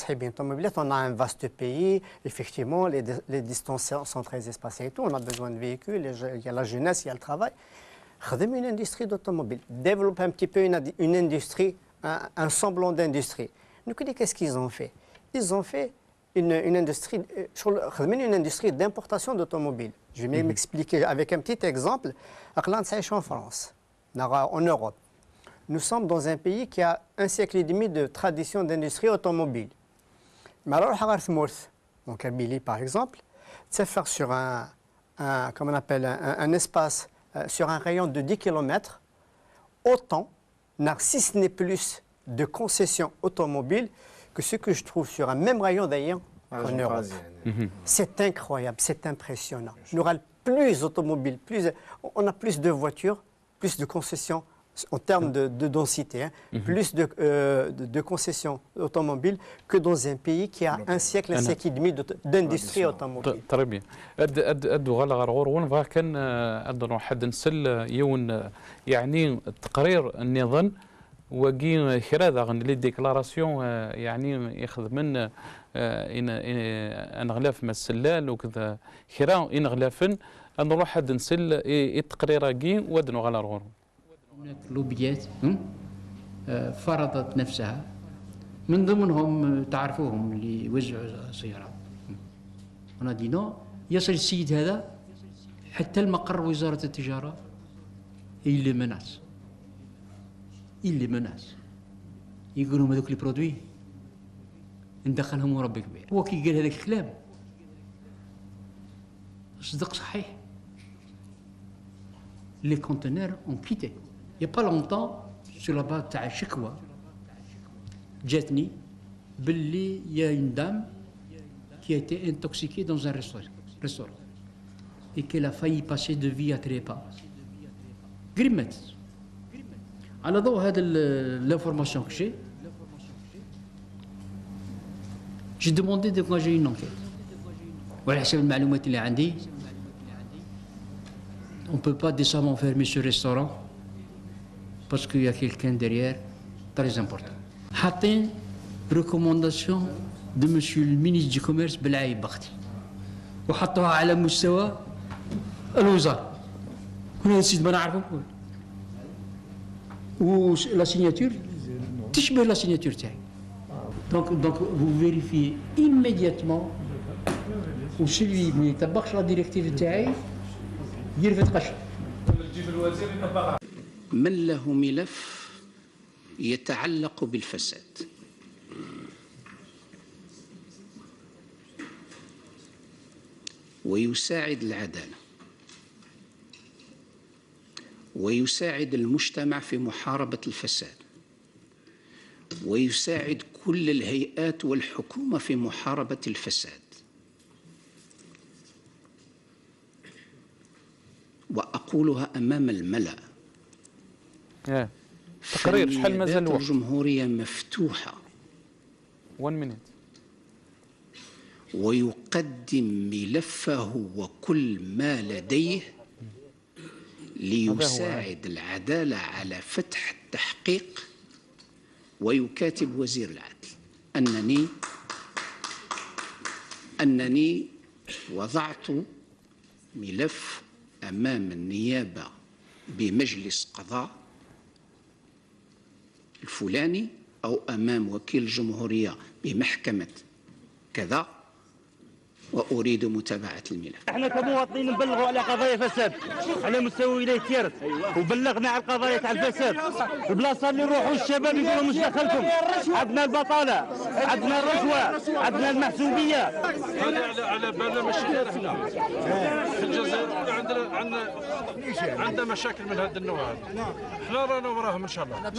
on a un vaste pays, effectivement, les distances sont très espacées et tout, on a besoin de véhicules, il y a la jeunesse, il y a le travail. Une industrie d'automobile, développer un petit peu une industrie, un semblant d'industrie. Nous, qu'est-ce qu'ils ont fait? Ils ont fait une industrie, une industrie d'importation d'automobiles. Je vais m'expliquer avec un petit exemple. En France, en Europe, nous sommes dans un pays qui a un siècle et demi de tradition d'industrie automobile. Mais alors, en Kabylie, par exemple, c'est faire sur comment on appelle, un espace, sur un rayon de 10 km, autant, si ce n'est plus, de concessions automobiles que ce que je trouve sur un même rayon d'ailleurs en Europe. C'est incroyable, c'est impressionnant. Nous avons plus d'automobiles, on a plus de voitures, plus de concessions en termes de densité, plus de concessions automobiles que dans un pays qui a un siècle et demi d'industrie automobile. Très bien. أدو غلا غرغور ونبغى كان أدو حد نسل يون يعني تقرير النظام وكي خرا غن لي ديكلاراسيون يعني ياخذ من ان غلاف ما السلال وكذا خرا ان غلافن نروح حد نسل التقرير كي ودنو غلا غرغور. هناك لوبيات فرضت نفسها من ضمنهم تعرفوهم اللي يوزعوا السيارات. أنا دينا يصل السيد هذا حتى المقر وزارة التجارة اللي مناس يقولوا هذوك لي برودوي ندخلهم مربي كبير. هو كي قال هذاك الكلام صدق صحيح. لي كونتينر اون كيتي il n'y a pas longtemps, sur la base de شكوى جاتني باللي il y a une dame qui a été intoxiquée dans un restaurant et qu'elle a failli passer de vie à trépas. قريب على ضوء هذا l'information que j'ai demandé d'engager une enquête. وعلى حسب المعلومات اللي عندي on ne peut pas décemment fermer ce restaurant parce qu'il y a quelqu'un derrière très important. حاطين recommandation de monsieur le ministre du commerce بالعايب بختي وحطوها على مستوى الوزارة. هنا السيد ما نعرفه ولا سيناتور تشبه لا سيناتور تاعي. donc vous vérifiez immédiatement و celui ما يطبقش لا ديريكتيف تاعي يرفد قشر. من له ملف يتعلق بالفساد ويساعد العدالة ويساعد المجتمع في محاربة الفساد ويساعد كل الهيئات والحكومة في محاربة الفساد وأقولها أمام الملأ. تقرير شحال مازال الوقت؟ الجمهورية مفتوحة 1 minute. ويقدم ملفه وكل ما لديه ليساعد العدالة على فتح التحقيق ويكاتب وزير العدل أنني وضعت ملف أمام النيابة بمجلس قضاء الفلاني أو أمام وكيل الجمهورية بمحكمة كذا وأريد متابعة الملف. احنا كمواطنين نبلغوا على قضايا فساد على مستوى ولاية تيرت وبلغنا على القضايا تاع الفساد. البلاصة اللي يروحوا الشباب يقولوا مش دخلكم. عندنا البطالة، عندنا الرشوة، عندنا المحسوبية. هذا على بالنا ماشي غير احنا. في الجزائر عندنا مشاكل من هذا النوع هذا. احنا رانا وراهم ان شاء الله.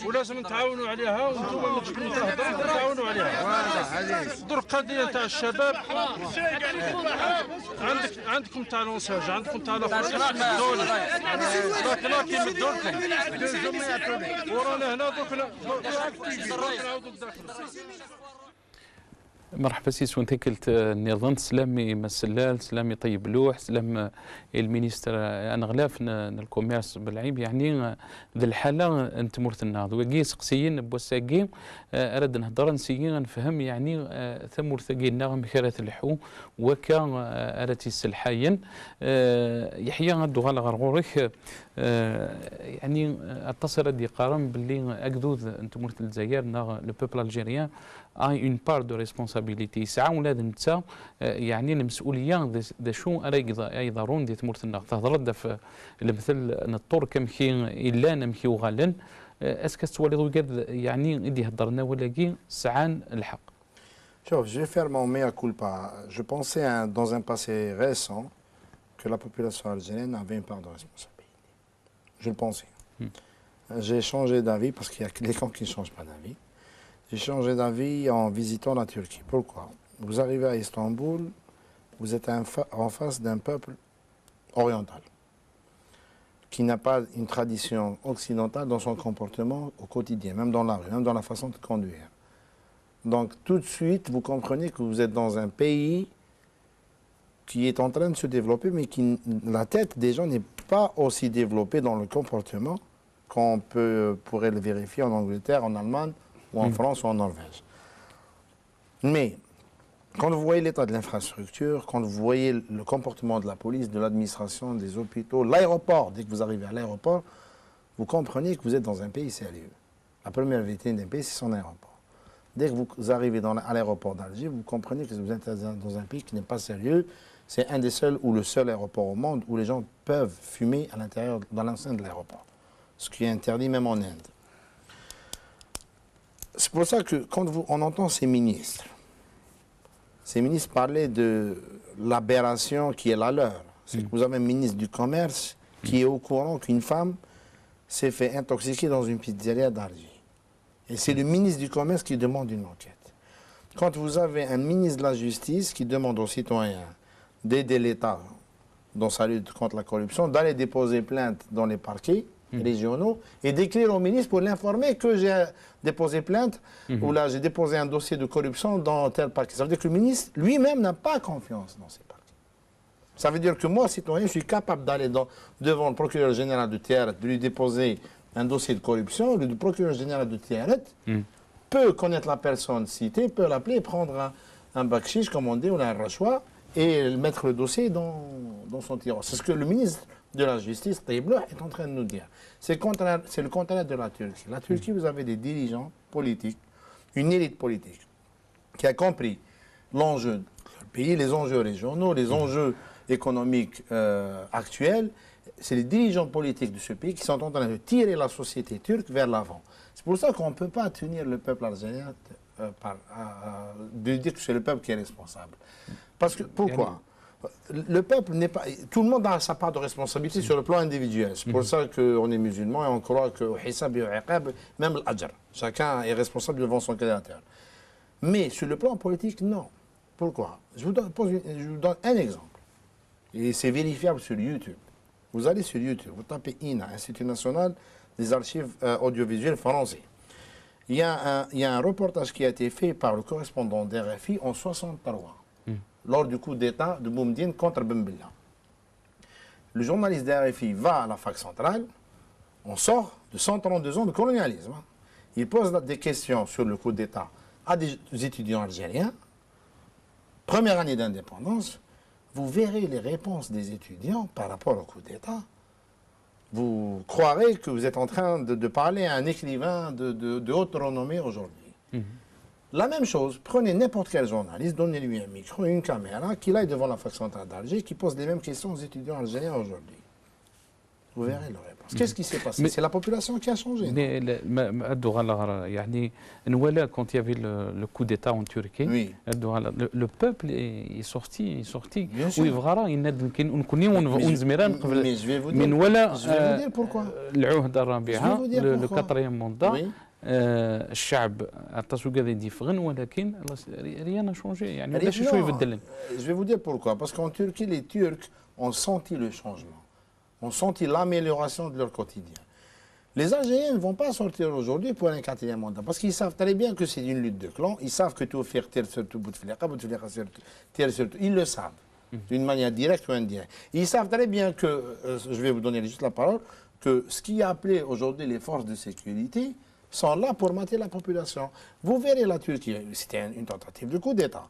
ولازم نتعاونوا عليها وانتم ما تجبدوا تتعاونوا عليها. دور قضية تاع الشباب عندكم تاع لونساج عندكم تاع الدولة لكن مدولكم ورانا هنا دوك نعاودوا لداخل. مرحبا سي سوين قلت النظام سلامي مسلال سلامي طيب لوح سلام المينيستر انا غلاف الكوميرس بالعيب يعني ذي الحاله انت مرت النهض وكي سقسيين بوساكي اراد نهضر نسيين نفهم يعني ثم ثقين نغم خيرات اللحو وكا اراتي السلحاين يحيى غدو غالا غرغورك يعني اتصل دي قارن باللي اكدود انت مرت الجزائر لو بوبل الجيريان a une part de responsabilité. ساعة ولاد نتا يعني المسؤولية دا شو أراي ضرون دي تمرت النغ تهضر في المثل نطور كمخي إلا نمخي وغالن اسكو تولي وقد يعني يدي هضرنا ولاكي ساعان الحق. Je vais faire mon mea culpa. Je pensais dans un passé récent que la population algérienne avait une part de responsabilité. Je le pensais. J'ai changé d'avis parce qu'il y a que les camps qui ne changent pas d'avis. J'ai changé d'avis en visitant la Turquie. Pourquoi? Vous arrivez à Istanbul, vous êtes en face d'un peuple oriental qui n'a pas une tradition occidentale dans son comportement au quotidien, même dans la rue, même dans la façon de conduire. Donc tout de suite, vous comprenez que vous êtes dans un pays qui est en train de se développer, mais qui la tête des gens n'est pas aussi développée dans le comportement qu'on pourrait le vérifier en Angleterre, en Allemagne, ou en France ou en Norvège. Mais quand vous voyez l'état de l'infrastructure, quand vous voyez le comportement de la police, de l'administration, des hôpitaux, l'aéroport, dès que vous arrivez à l'aéroport, vous comprenez que vous êtes dans un pays sérieux. La première vitrine d'un pays, c'est son aéroport. Dès que vous arrivez à l'aéroport d'Alger, vous comprenez que vous êtes dans un pays qui n'est pas sérieux. C'est un des seuls ou le seul aéroport au monde où les gens peuvent fumer à l'intérieur, dans l'enceinte de l'aéroport. Ce qui est interdit même en Inde. C'est pour ça que quand on entend ces ministres parler de l'aberration qui est la leur, c'est que vous avez un ministre du Commerce qui est au courant qu'une femme s'est fait intoxiquer dans une pizzeria d'Alger. Et c'est le ministre du Commerce qui demande une enquête. Quand vous avez un ministre de la Justice qui demande aux citoyens d'aider l'État dans sa lutte contre la corruption, d'aller déposer plainte dans les parquets régionaux et d'écrire au ministre pour l'informer que j'ai déposé plainte ou là j'ai déposé un dossier de corruption dans tel parquet. Ça veut dire que le ministre lui-même n'a pas confiance dans ces parquets. Ça veut dire que moi, citoyen, je suis capable d'aller devant le procureur général de Tiaret, de lui déposer un dossier de corruption. Le procureur général de Tiaret peut connaître la personne citée, peut l'appeler et prendre un bakchiche, comme on dit, ou un rachwa, et mettre le dossier dans son tiroir. C'est ce que le ministre de la Justice, Tayyip Loh, est en train de nous dire. C'est le contraire de la Turquie. La Turquie, vous avez des dirigeants politiques, une élite politique, qui a compris l'enjeu du pays, les enjeux régionaux, les enjeux économiques actuels. C'est les dirigeants politiques de ce pays qui sont en train de tirer la société turque vers l'avant. C'est pour ça qu'on ne peut pas tenir le peuple algérien de dire que c'est le peuple qui est responsable. Parce que, pourquoi? Le peuple n'est pas... Tout le monde a sa part de responsabilité sur le plan individuel. C'est pour ça qu'on est musulman et on croit que même l'ajr. Chacun est responsable devant son créateur. Mais sur le plan politique, non. Pourquoi? Je vous donne un exemple. Et c'est vérifiable sur YouTube. Vous allez sur YouTube, vous tapez INA, Institut National des Archives Audiovisuelles Français. Il y a un reportage qui a été fait par le correspondant d'RFI en 1963. Lors du coup d'État de Boumediene contre Ben Bella. Le journaliste de RFI va à la fac centrale, on sort de 132 ans de colonialisme. Il pose des questions sur le coup d'État à des étudiants algériens. Première année d'indépendance, vous verrez les réponses des étudiants par rapport au coup d'État. Vous croirez que vous êtes en train de parler à un écrivain de haute renommée aujourd'hui. La même chose, prenez n'importe quel journaliste, donnez-lui un micro, une caméra, qu'il aille devant la fac centrale d'Alger, qui pose les mêmes questions aux étudiants algériens aujourd'hui. Vous verrez leur réponse. Qu'est-ce qui s'est passé? C'est la population qui a changé. Mais quand il y avait le coup d'État en Turquie, oui. Le peuple est sorti. Bien sûr. Mais je vais vous dire pourquoi. Le quatrième mandat. Oui. الشعب عطاسو قاعد يدفغن ولكن rien n'a changé يعني باش شويه يبدل. Je vais vous dire pourquoi. Parce qu'en Turquie, les Turcs ont senti le changement, ont senti l'amélioration de leur quotidien. Les Algériens ne vont pas sortir aujourd'hui pour un quatrième mandat parce qu'ils savent très bien que c'est une lutte de clans. Ils savent que tout faire tir sur tout Bouteflika tir sur tout. Ils le savent d'une manière directe ou indirecte. Ils savent très bien que, je vais vous donner juste la parole, que ce qui est appelé aujourd'hui les forces de sécurité sont là pour mater la population. Vous verrez la Turquie, c'était une tentative de coup d'État.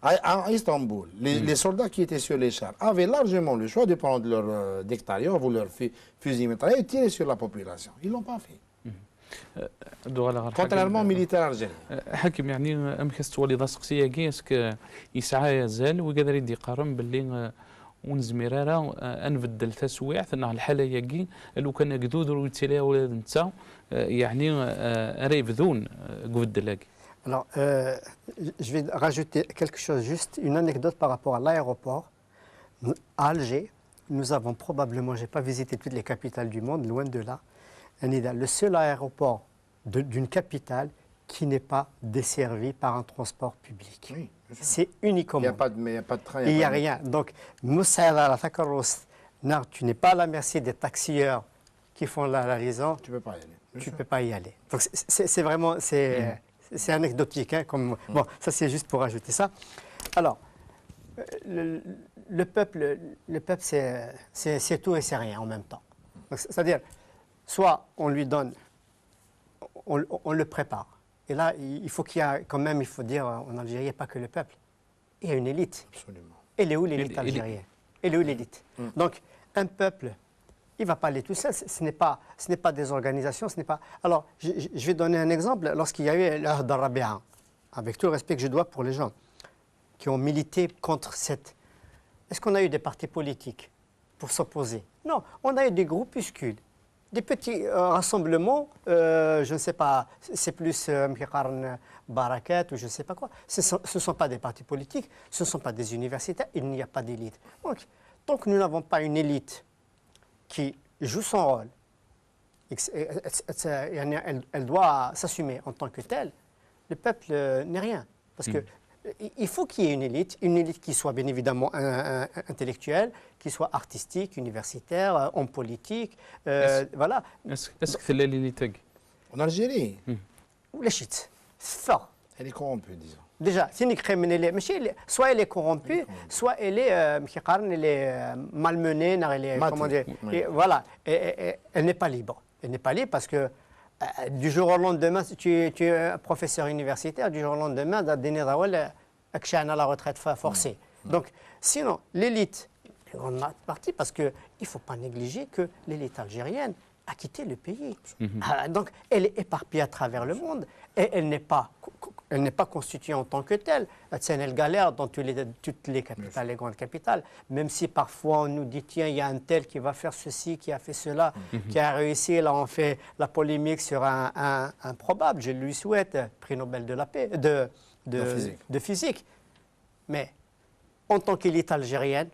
À Istanbul, les soldats qui étaient sur les chars avaient largement le choix de prendre leur Dektariov ou leur fusil mitrailleur et tirer sur la population. Ils ne l'ont pas fait. contrairement aux militaires algériens. حاكم يعني امكس تولي ذا سقسيه كي اسك يسعى يزال وقدر يدي قارن باللي ونزميرارا انبدل تسويع ثنا الحاله ياكي لو كان قدود ويتسلا ولاد نتا يعني ريفذون قبدلاكي. Alors, je vais rajouter quelque chose, juste une anecdote par rapport à l'aéroport. À Alger, nous avons probablement, je n'ai pas visité toutes les capitales du monde, loin de là, le seul aéroport d'une capitale qui n'est pas desservi par un transport public. Oui, c'est unique au monde. Il n'y a pas de train. Il n'y a rien. Donc, tu n'es pas à la merci des taxieurs qui font la liaison. Tu ne peux pas y aller. Tu ne peux pas y aller. Donc, c'est vraiment... C'est anecdotique, hein, comme... Bon, ça c'est juste pour ajouter ça. Alors, le peuple c'est tout et c'est rien en même temps. C'est-à-dire, soit on lui donne, on le prépare. Et là, il faut qu'il y a quand même, il faut dire, en Algérie, il n'y a pas que le peuple. Il y a une élite. Absolument. Elle est où l'élite algérienne? Elle est où l'élite? Donc, un peuple... Il ne va pas aller tout seul, ce n'est pas des organisations, ce n'est pas... Alors, je vais donner un exemple. Lorsqu'il y a eu l'Ahd al-Rabi'a, avec tout le respect que je dois pour les gens qui ont milité contre cette... Est-ce qu'on a eu des partis politiques pour s'opposer? Non, on a eu des groupuscules, des petits rassemblements, je ne sais pas, c'est plus Barakat ou je ne sais pas quoi. Ce ne sont pas des partis politiques, ce ne sont pas des universitaires, il n'y a pas d'élite. Donc, tant que nous n'avons pas une élite qui joue son rôle, elle doit s'assumer en tant que telle, le peuple n'est rien. Parce que il faut qu'il y ait une élite qui soit bien évidemment intellectuelle, qui soit artistique, universitaire, en politique, voilà. Est-ce que c'est l'élite en Algérie? Les chiites, c'est fort. Elle est corrompue, disons. Déjà, soit elle est corrompue, soit elle est malmenée, comment dire, voilà, elle n'est pas libre. Elle n'est pas libre parce que du jour au lendemain, tu es un professeur universitaire, du jour au lendemain, tu as la retraite forcée. Donc, sinon, l'élite, on a partie parce qu'il ne faut pas négliger que l'élite algérienne a quitté le pays. Donc, elle est éparpillée à travers le monde et elle n'est pas constituée en tant que telle. Elle galère dans toutes les capitales, les grandes capitales, même si parfois on nous dit tiens, il y a un tel qui va faire ceci, qui a fait cela, qui a réussi. Là, on fait la polémique sur un probable, je lui souhaite, prix Nobel de la paix, de physique. Mais en tant qu'élite algérienne,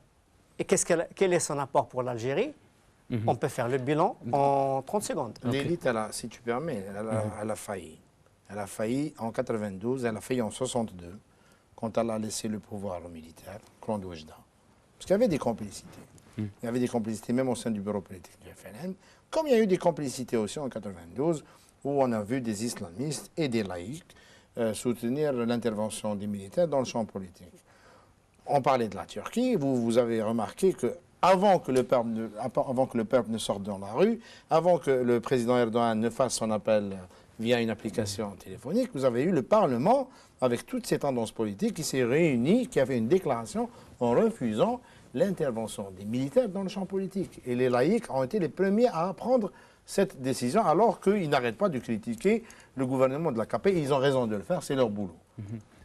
et quel est son apport pour l'Algérie? On peut faire le bilan en 30 secondes. L'élite, si tu permets, elle a failli. Elle a failli en 92, elle a failli en 62, quand elle a laissé le pouvoir aux militaires, clan de Oujda. Parce qu'il y avait des complicités. Il y avait des complicités même au sein du bureau politique du FLN, comme il y a eu des complicités aussi en 92, où on a vu des islamistes et des laïcs soutenir l'intervention des militaires dans le champ politique. On parlait de la Turquie, vous avez remarqué que avant que le peuple ne sorte dans la rue, avant que le président Erdogan ne fasse son appel via une application téléphonique, vous avez eu le Parlement, avec toutes ces tendances politiques, qui s'est réuni, qui a fait une déclaration en refusant l'intervention des militaires dans le champ politique. Et les laïcs ont été les premiers à prendre cette décision, alors qu'ils n'arrêtent pas de critiquer le gouvernement de l'AKP. Ils ont raison de le faire, c'est leur boulot.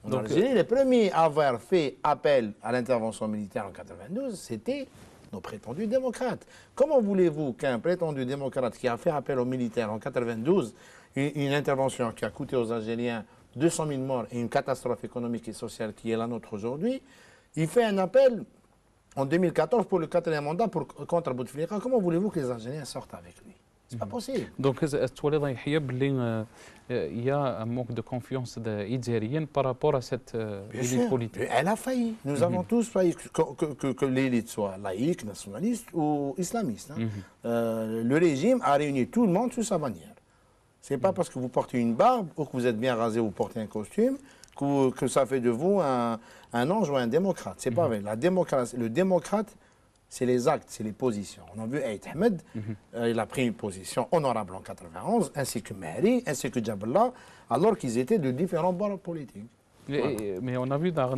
En Algérie, les premiers à avoir fait appel à l'intervention militaire en 92, c'était nos prétendus démocrates. Comment voulez-vous qu'un prétendu démocrate qui a fait appel aux militaires en 92, une intervention qui a coûté aux Algériens 200 000 morts et une catastrophe économique et sociale qui est la nôtre aujourd'hui, il fait un appel en 2014 pour le 4e mandat contre Bouteflika. Comment voulez-vous que les Algériens sortent avec lui? C'est pas possible. Donc, il y a un manque de confiance idérienne par rapport à cette élite politique. Elle a failli. Nous avons tous failli que l'élite soit laïque, nationaliste ou islamiste. Le régime a réuni tout le monde sous sa bannière. Ce n'est pas parce que vous portez une barbe ou que vous êtes bien rasé ou portez un costume que ça fait de vous un ange ou un démocrate. C'est pas vrai. Le démocrate, c'est les actes, c'est les positions. On a vu Aït Ahmed, il a pris une position honorable en 91, ainsi que Mahri, ainsi que Jaballah, alors qu'ils étaient de différents bords politiques. Mais on a vu dans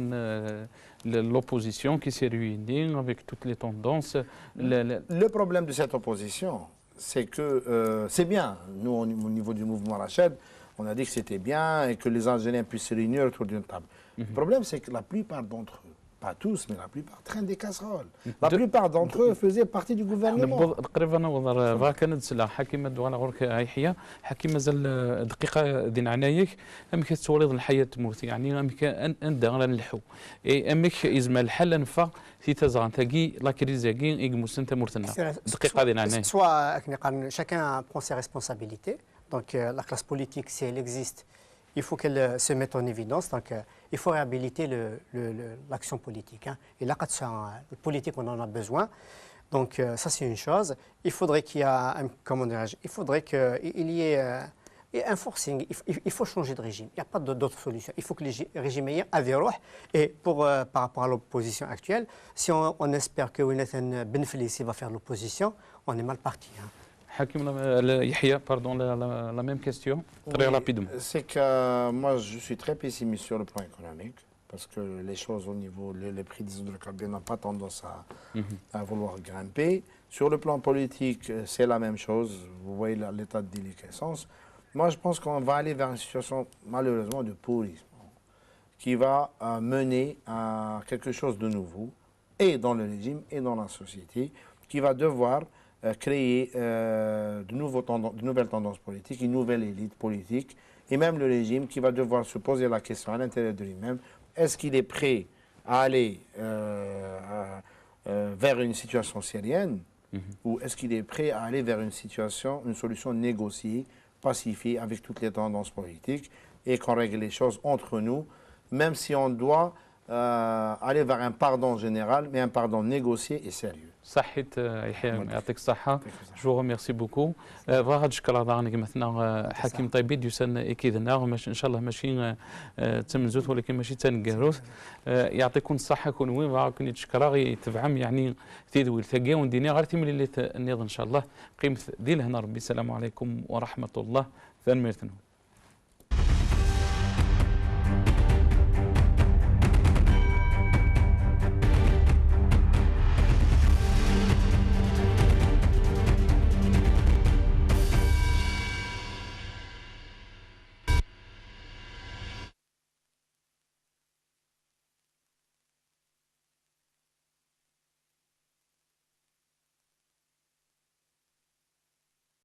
l'opposition qui s'est réunie avec toutes les tendances. Le problème de cette opposition, c'est que c'est bien. Nous, au niveau du mouvement Rachad, on a dit que c'était bien et que les Algériens puissent se réunir autour d'une table. Le problème, c'est que la plupart d'entre eux, pas tous, mais la plupart traînent des casseroles. La plupart d'entre eux faisaient partie du gouvernement. تقريبا نظر كانت سلا حكيمة دوغانا غورك يحيى حكيمة زال دقيقة دين عنايك أمك تولد الحياة تموت يعني أمك أندى نلحو أمك إزما الحل نفا في تزغان تاقي لا كريزاقي إيقموس أنت مورتنا دقيقة دين عنايك. Soit chacun prend ses responsabilités. Donc la classe politique, si elle existe, il faut qu'elle se mette en évidence. Donc, il faut réhabiliter l'action politique. Hein. Et là, le politique, on en a besoin. Donc, ça, c'est une chose. Il faudrait qu'il y ait, comment dirais-je, il faudrait qu'il y ait un forcing. Il faut changer de régime. Il n'y a pas d'autre solution. Il faut que les régimes aient un verrouille. Et par rapport à l'opposition actuelle, si on espère que Ouinatan Benflissi va faire l'opposition, on est mal parti. Hein. Hakim Yahya, pardon, la même question, très rapidement. C'est que moi, je suis très pessimiste sur le plan économique, parce que les choses au niveau, les prix des hydrocarbures n'ont pas tendance à vouloir grimper. Sur le plan politique, c'est la même chose. Vous voyez l'état de déliquescence. Moi, je pense qu'on va aller vers une situation, malheureusement, de pourrisme, qui va mener à quelque chose de nouveau, et dans le régime, et dans la société, qui va devoir créer de nouvelles tendances politiques, une nouvelle élite politique, et même le régime qui va devoir se poser la question à l'intérieur de lui-même, est-ce qu'il est prêt à aller vers une situation syrienne, ou est-ce qu'il est prêt à aller vers une solution négociée, pacifiée, avec toutes les tendances politiques, et qu'on règle les choses entre nous, même si on doit aller vers un pardon général, mais un pardon négocié et sérieux. صحيت يحيى يعطيك الصحة. جو ريميرسي بوكو. فواحد شكرا داغني مثلا حكيم طيبي ديوسان اكيدنا ان شاء الله ماشي تمزوت ولكن ماشي تنقاروت. يعطيكم الصحة كون وين راكم تشكرا يتبعم يعني تيدويل تلقاو نديني غير تيملي اللي النيض ان شاء الله قيمة ديال هنا ربي السلام عليكم ورحمة الله ثان ميرتنو.